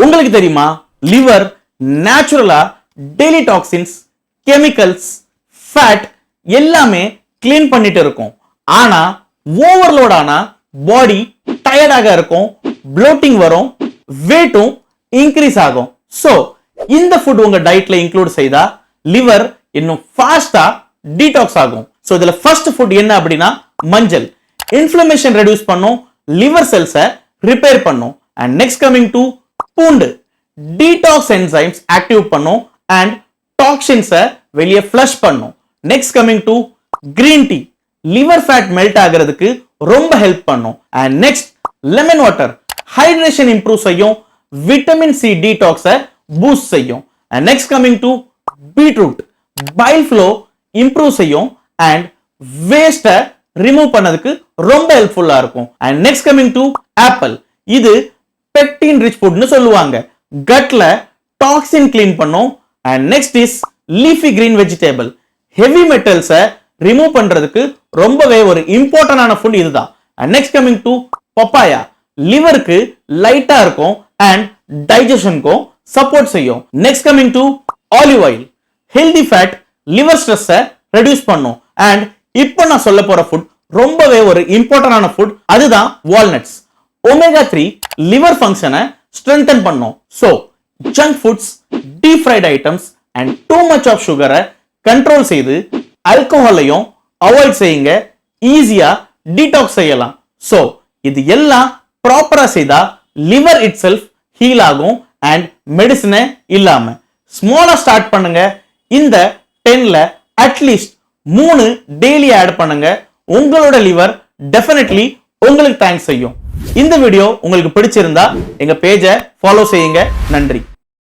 உங்களுக்கு தெரியுமா லிவர் நேச்சுரலா டெய்லி டாக்ஸின்ஸ் கெமிக்கல்ஸ் ஃபேட் எல்லாமே கிளீன் பண்ணிட்டு இருக்கும். ஆனா ஓவர்லோட் ஆனா பாடி டயர்டாக இருக்கும், ப்ளோட்டிங் வரும், வெயிட்டும் இன்க்ரீஸ் ஆகும். சோ இந்த ஃபுட் உங்க டயட்ல இன்க்ளூட் செய்தா லிவர் இன்னும் ஃபாஸ்டா டீடாக்ஸ் ஆகும். சோ இதுல ஃபர்ஸ்ட் ஃபுட் என்ன அப்படின்னா மஞ்சள். இன்ஃப்ளமேஷன் ரெடியூஸ் பண்ணும், லிவர் செல்ஸை ரிப்பேர் பண்ணும். அண்ட் நெக்ஸ்ட் கமிங் டு பூண்டு. டீடாக்ஸ் என்சைம்ஸ் ஆக்டிவ் பண்ணும் அண்ட் டாக்ஸின்ஸை வெளியே ஃப்ளஷ் பண்ணும். Next coming to green tea. Liver fat melt ஆகிறதுக்கு ரொம்ப ஹெல்ப் பண்ணும். And next lemon water. Hydration improve செய்யும், விட்டமின் சி டீடாக்ஸை பூஸ்ட் செய்யும். And next coming to beetroot. Bile flow improve செய்யும் அண்ட் வேஸ்ட்டை ரிமூவ் பண்ணதுக்கு ரொம்ப ஹெல்ப்ஃபுல்லா இருக்கும். And next coming to apple. இது பெக்டின் ரிச் ஃபுட்னு சொல்லுவாங்க, கட்ல டாக்ஸின் கிளீன் பண்ணும். And next is leafy green vegetable. Heavy மெட்டல்ஸை ரிமூவ் பண்றதுக்கு ரொம்பவே ஒரு இம்பார்ட்டன்டான ஃபுட் இதுதான். And next coming to papaya. லிவருக்கு லைட்டா இருக்கும் அண்ட் டைஜஷனுக்கும் சப்போர்ட் செய்யும். Next coming to olive oil. Healthy fat liver ஸ்ட்ரெஸ்ஸை ரெடியூஸ் பண்ணும். அண்ட் இப்போ நான் சொல்ல போற ஃபுட் ரொம்பவே ஒரு இம்பார்ட்டன்டான ஃபுட், அதுதான் வால்நட்ஸ். ஒமேகா 3 லிவர் ஃபங்க்ஷனை ஸ்ட்ரென்தன் பண்ணும். So junk foods, deep fried items and too much of சுகரை கண்ட்ரோல் செய்து ஆல்கஹாலையும் அவாய்ட் செய்யுங்க. ஈஸியா டீடாக்ஸ் செய்யலாம். சோ இது எல்லாம் ப்ராப்பரா செய்தா லிவர் இட் செல்ஃப் ஹீல் ஆகும் அண்ட் மெடிசனே இல்லாம. ஸ்மாலா ஸ்டார்ட் பண்ணுங்க. இந்த 10ல அட்லீஸ்ட் 3 டெய்லி ஆட் பண்ணுங்க. உங்களோட லிவர் டெஃபினெட்லி உங்களுக்கு தேங்க்ஸ் செய்யும். இந்த வீடியோ உங்களுக்கு பிடிச்சிருந்தா எங்க பேஜை ஃபாலோ செய்யுங்க. நன்றி.